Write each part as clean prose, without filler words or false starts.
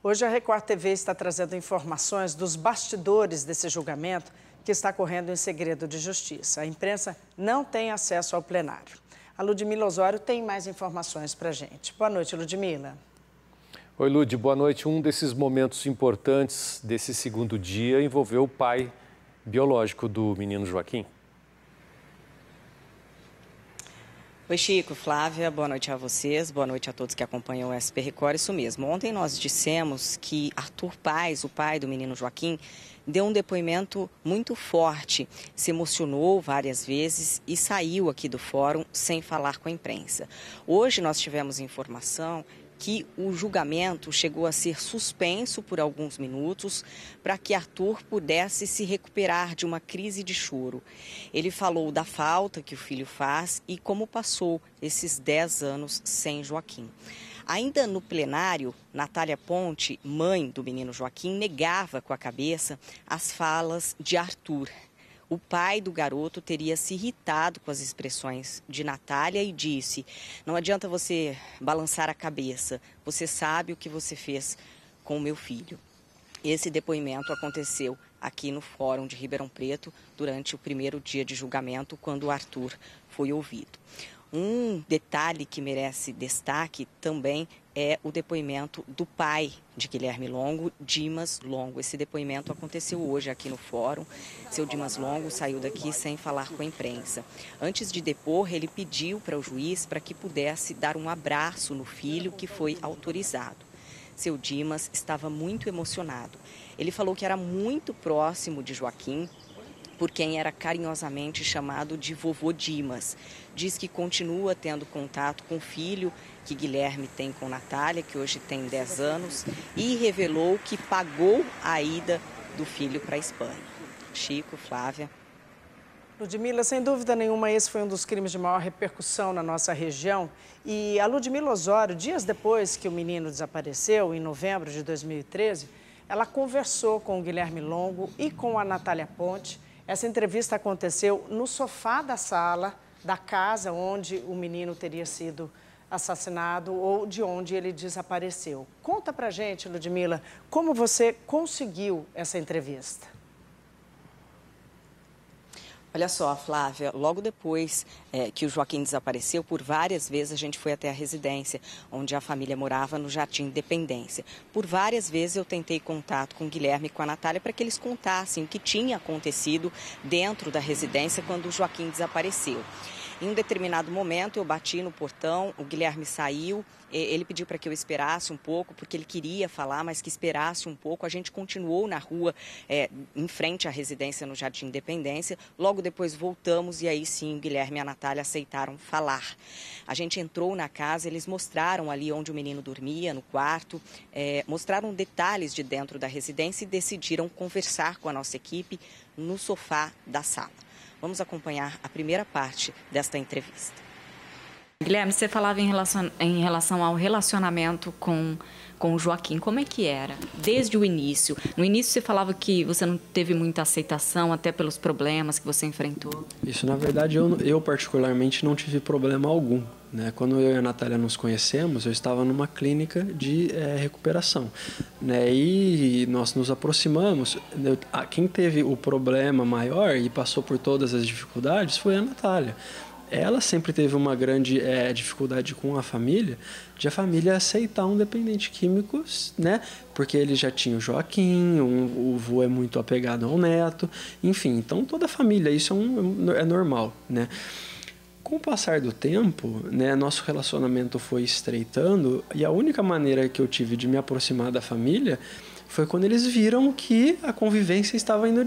Hoje a Record TV está trazendo informações dos bastidores desse julgamento que está correndo em segredo de justiça. A imprensa não tem acesso ao plenário. A Ludmila Osório tem mais informações para a gente. Boa noite, Ludmila. Oi, Lud, boa noite. Um desses momentos importantes desse segundo dia envolveu o pai biológico do menino Joaquim. Oi, Chico, Flávia, boa noite a vocês, boa noite a todos que acompanham o SP Record. Isso mesmo, ontem nós dissemos que Arthur Paes, o pai do menino Joaquim, deu um depoimento muito forte, se emocionou várias vezes e saiu aqui do fórum sem falar com a imprensa. Hoje nós tivemos informação que o julgamento chegou a ser suspenso por alguns minutos para que Arthur pudesse se recuperar de uma crise de choro. Ele falou da falta que o filho faz e como passou esses 10 anos sem Joaquim. Ainda no plenário, Natália Ponte, mãe do menino Joaquim, negava com a cabeça as falas de Arthur. O pai do garoto teria se irritado com as expressões de Natália e disse: não adianta você balançar a cabeça, você sabe o que você fez com o meu filho. Esse depoimento aconteceu aqui no Fórum de Ribeirão Preto durante o primeiro dia de julgamento, quando o Arthur foi ouvido. Um detalhe que merece destaque também é o depoimento do pai de Guilherme Longo, Dimas Longo. Esse depoimento aconteceu hoje aqui no fórum. Seu Dimas Longo saiu daqui sem falar com a imprensa. Antes de depor, ele pediu para o juiz para que pudesse dar um abraço no filho, que foi autorizado. Seu Dimas estava muito emocionado. Ele falou que era muito próximo de Joaquim, por quem era carinhosamente chamado de vovô Dimas. Diz que continua tendo contato com o filho que Guilherme tem com Natália, que hoje tem 10 anos, e revelou que pagou a ida do filho para a Espanha. Chico, Flávia. Ludmila, sem dúvida nenhuma, esse foi um dos crimes de maior repercussão na nossa região. E a Ludmila Osório, dias depois que o menino desapareceu, em novembro de 2013, ela conversou com o Guilherme Longo e com a Natália Ponte. Essa entrevista aconteceu no sofá da sala da casa onde o menino teria sido assassinado ou de onde ele desapareceu. Conta pra gente, Ludmila, como você conseguiu essa entrevista? Olha só, Flávia, logo depois que o Joaquim desapareceu, por várias vezes a gente foi até a residência, onde a família morava, no Jardim Independência. Por várias vezes eu tentei contato com o Guilherme e com a Natália para que eles contassem o que tinha acontecido dentro da residência quando o Joaquim desapareceu. Em um determinado momento eu bati no portão, o Guilherme saiu, ele pediu para que eu esperasse um pouco, porque ele queria falar, mas que esperasse um pouco. A gente continuou na rua, em frente à residência no Jardim Independência. Logo depois voltamos e aí sim o Guilherme e a Natália aceitaram falar. A gente entrou na casa, eles mostraram ali onde o menino dormia, no quarto, mostraram detalhes de dentro da residência e decidiram conversar com a nossa equipe no sofá da sala. Vamos acompanhar a primeira parte desta entrevista. Guilherme, você falava em relação ao relacionamento com o Joaquim. Como é que era? Desde o início. No início você falava que você não teve muita aceitação, até pelos problemas que você enfrentou. Isso, na verdade, eu particularmente não tive problema algum, né? Quando eu e a Natália nos conhecemos, eu estava numa clínica de recuperação, né? E nós nos aproximamos. Quem teve o problema maior e passou por todas as dificuldades foi a Natália. Ela sempre teve uma grande dificuldade com a família, de a família aceitar um dependente químico, né? Porque ele já tinha o Joaquim, o vô é muito apegado ao neto, enfim, então toda a família, isso é normal, né? Com o passar do tempo, né, nosso relacionamento foi estreitando e a única maneira que eu tive de me aproximar da família foi quando eles viram que a convivência estava indo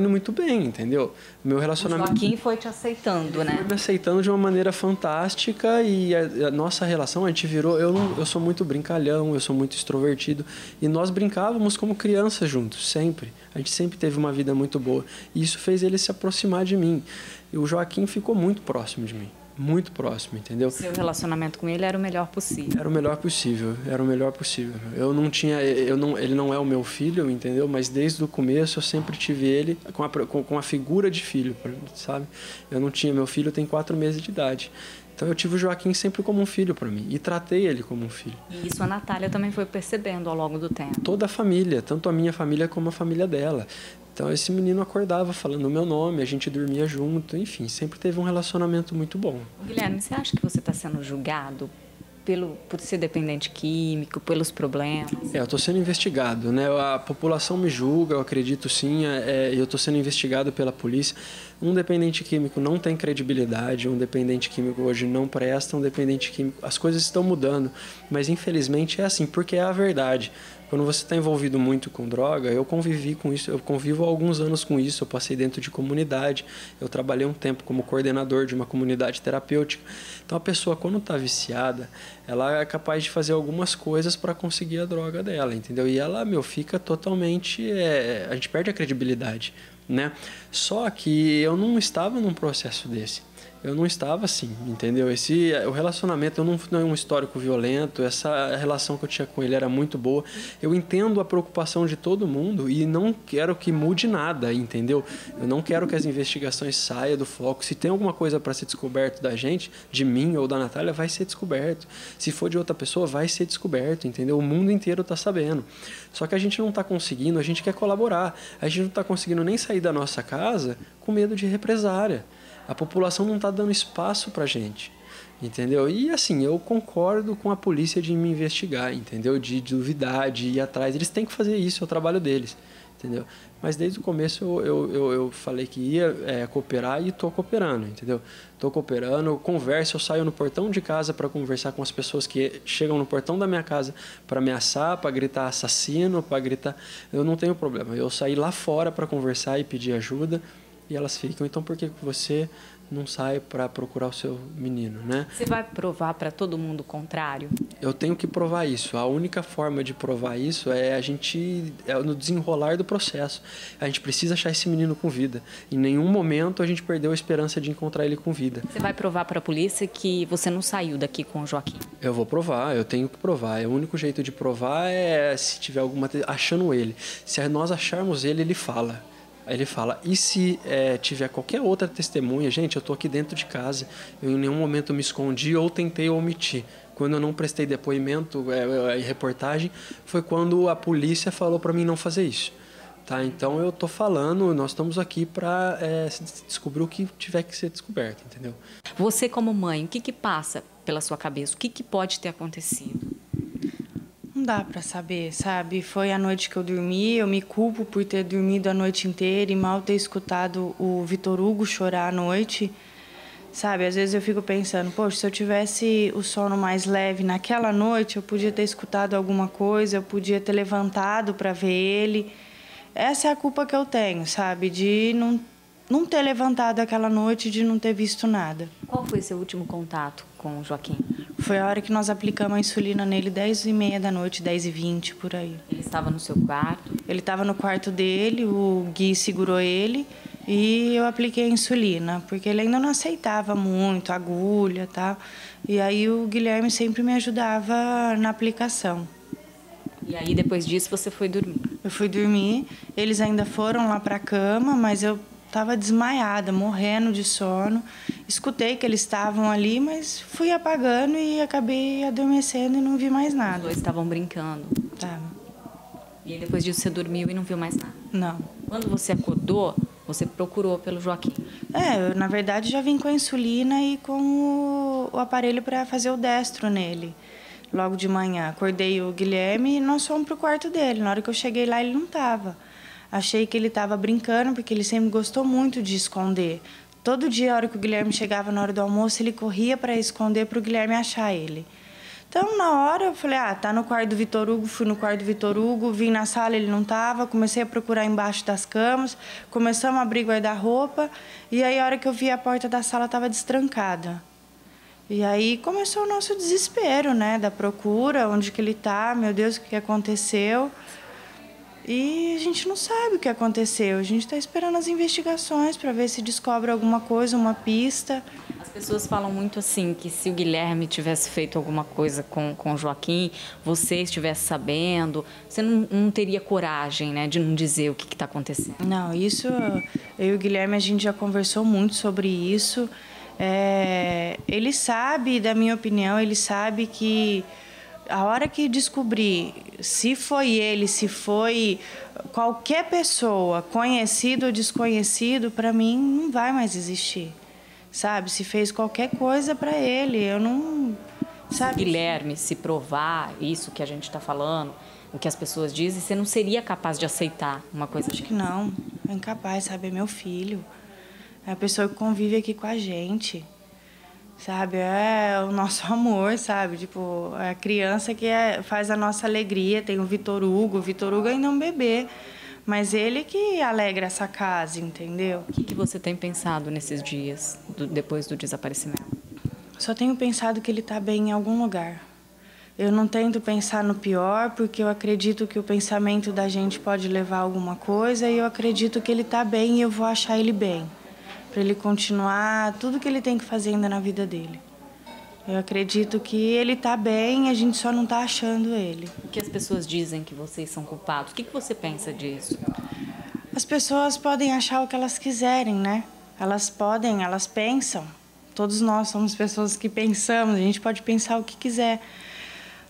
muito bem, entendeu? Meu relacionamento... O Joaquim foi te aceitando, né? Foi me aceitando de uma maneira fantástica e a nossa relação, a gente virou... Eu sou muito brincalhão, eu sou muito extrovertido e nós brincávamos como crianças juntos, sempre. A gente sempre teve uma vida muito boa e isso fez ele se aproximar de mim. E o Joaquim ficou muito próximo de mim. Muito próximo, entendeu? Seu relacionamento com ele era o melhor possível. Era o melhor possível, era o melhor possível. Ele não é o meu filho, entendeu? Mas desde o começo eu sempre tive ele com a figura de filho, sabe? Eu não tinha, meu filho tem 4 meses de idade. Então eu tive o Joaquim sempre como um filho para mim e tratei ele como um filho. E isso a Natália também foi percebendo ao longo do tempo. Toda a família, tanto a minha família como a família dela. Então esse menino acordava falando o meu nome, a gente dormia junto, enfim, sempre teve um relacionamento muito bom. Guilherme, você acha que você está sendo julgado por ser dependente químico, pelos problemas? Eu estou sendo investigado, né? A população me julga, eu acredito sim, eu estou sendo investigado pela polícia. Um dependente químico não tem credibilidade, um dependente químico hoje não presta, um dependente químico... As coisas estão mudando, mas infelizmente é assim, porque é a verdade. Quando você está envolvido muito com droga, eu convivi com isso, eu convivo há alguns anos com isso, eu passei dentro de comunidade, eu trabalhei um tempo como coordenador de uma comunidade terapêutica. Então a pessoa, quando está viciada, ela é capaz de fazer algumas coisas para conseguir a droga dela, entendeu? E ela, fica totalmente... a gente perde a credibilidade, né? Só que eu não estava num processo desse. Eu não estava assim, entendeu? O relacionamento, eu não tenho um histórico violento, essa relação que eu tinha com ele era muito boa. Eu entendo a preocupação de todo mundo e não quero que mude nada, entendeu? Eu não quero que as investigações saiam do foco. Se tem alguma coisa para ser descoberto da gente, de mim ou da Natália, vai ser descoberto. Se for de outra pessoa, vai ser descoberto, entendeu? O mundo inteiro está sabendo. Só que a gente não está conseguindo, a gente quer colaborar. A gente não está conseguindo nem sair da nossa casa com medo de represália. A população não está dando espaço para a gente, entendeu? E assim, eu concordo com a polícia de me investigar, entendeu? De duvidar, de ir atrás. Eles têm que fazer isso, é o trabalho deles, entendeu? Mas desde o começo eu falei que ia cooperar e estou cooperando, entendeu? Estou cooperando, eu converso, eu saio no portão de casa para conversar com as pessoas que chegam no portão da minha casa para ameaçar, para gritar assassino, para gritar... Eu não tenho problema, eu saí lá fora para conversar e pedir ajuda. E elas ficam, então por que você não sai para procurar o seu menino, né? Você vai provar para todo mundo o contrário? Eu tenho que provar isso. A única forma de provar isso é no desenrolar do processo. A gente precisa achar esse menino com vida. Em nenhum momento a gente perdeu a esperança de encontrar ele com vida. Você vai provar para a polícia que você não saiu daqui com o Joaquim? Eu vou provar, eu tenho que provar. O único jeito de provar é se tiver achando ele. Se nós acharmos ele, ele fala. Aí ele fala, e se tiver qualquer outra testemunha, gente, eu estou aqui dentro de casa, eu em nenhum momento me escondi ou tentei omitir. Quando eu não prestei depoimento e reportagem, foi quando a polícia falou para mim não fazer isso. Tá? Então eu estou falando, nós estamos aqui para descobrir o que tiver que ser descoberto, entendeu? Você como mãe, o que passa pela sua cabeça? O que pode ter acontecido? Não dá para saber, sabe? Foi a noite que eu dormi, eu me culpo por ter dormido a noite inteira e mal ter escutado o Vitor Hugo chorar à noite, sabe? Às vezes eu fico pensando, poxa, se eu tivesse o sono mais leve naquela noite, eu podia ter escutado alguma coisa, eu podia ter levantado para ver ele. Essa é a culpa que eu tenho, sabe? De não ter levantado aquela noite, de não ter visto nada. Qual foi seu último contato com o Joaquim? Foi a hora que nós aplicamos a insulina nele, 10h30 da noite, 10h20, por aí. Ele estava no seu quarto? Ele estava no quarto dele, o Gui segurou ele e eu apliquei a insulina, porque ele ainda não aceitava muito, agulha e tal. E aí o Guilherme sempre me ajudava na aplicação. E aí, depois disso, você foi dormir? Eu fui dormir, eles ainda foram lá para a cama, mas eu estava desmaiada, morrendo de sono. Escutei que eles estavam ali, mas fui apagando e acabei adormecendo e não vi mais nada. Os dois estavam brincando? Tava. E aí, depois disso, você dormiu e não viu mais nada? Não. Quando você acordou, você procurou pelo Joaquim? Eu, na verdade, já vim com a insulina e com o aparelho para fazer o destro nele. Logo de manhã, acordei o Guilherme e nós fomos pro quarto dele. Na hora que eu cheguei lá, ele não estava. Achei que ele estava brincando, porque ele sempre gostou muito de esconder. Todo dia, a hora que o Guilherme chegava na hora do almoço, ele corria para esconder para o Guilherme achar ele. Então, na hora, eu falei, tá no quarto do Vitor Hugo. Fui no quarto do Vitor Hugo, vim na sala, ele não estava. Comecei a procurar embaixo das camas, começamos a abrir guarda-roupa. E aí, a hora que eu vi, a porta da sala estava destrancada. E aí começou o nosso desespero, né, da procura, onde que ele está, meu Deus, o que aconteceu. E a gente não sabe o que aconteceu, a gente está esperando as investigações para ver se descobre alguma coisa, uma pista. As pessoas falam muito assim, que se o Guilherme tivesse feito alguma coisa com o Joaquim, você estivesse sabendo, você não teria coragem, né, de não dizer o que está acontecendo. Não, isso, eu e o Guilherme, a gente já conversou muito sobre isso. Ele sabe, da minha opinião, ele sabe que a hora que descobrir se foi ele, se foi qualquer pessoa, conhecido ou desconhecido, para mim não vai mais existir, sabe? Se fez qualquer coisa para ele, eu não... Sabe? Guilherme, se provar isso que a gente está falando, o que as pessoas dizem, você não seria capaz de aceitar uma coisa Acho que não, é incapaz, sabe? É meu filho, é a pessoa que convive aqui com a gente, sabe? É o nosso amor, sabe? Tipo, é a criança que faz a nossa alegria. Tem o Vitor Hugo ainda é um bebê, mas ele que alegra essa casa, entendeu? O que você tem pensado nesses dias, depois do desaparecimento? Só tenho pensado que ele está bem em algum lugar. Eu não tento pensar no pior, porque eu acredito que o pensamento da gente pode levar a alguma coisa, e eu acredito que ele está bem e eu vou achar ele bem, para ele continuar tudo que ele tem que fazer ainda na vida dele. Eu acredito que ele está bem, a gente só não está achando ele. O que as pessoas dizem que vocês são culpados? O que você pensa disso? As pessoas podem achar o que elas quiserem, né? Elas pensam. Todos nós somos pessoas que pensamos, a gente pode pensar o que quiser.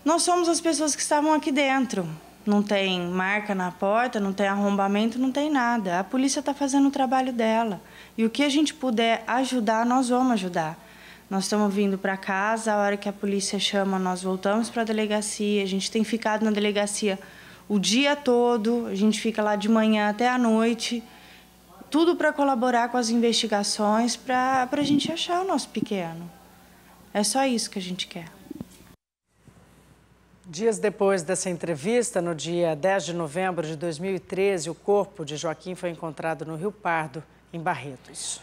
Nós somos as pessoas que estavam aqui dentro. Não tem marca na porta, não tem arrombamento, não tem nada. A polícia está fazendo o trabalho dela. E o que a gente puder ajudar, nós vamos ajudar. Nós estamos vindo para casa, a hora que a polícia chama, nós voltamos para a delegacia. A gente tem ficado na delegacia o dia todo, a gente fica lá de manhã até à noite. Tudo para colaborar com as investigações, para a gente achar o nosso pequeno. É só isso que a gente quer. Dias depois dessa entrevista, no dia 10 de novembro de 2013, o corpo de Joaquim foi encontrado no Rio Pardo, em Barretos.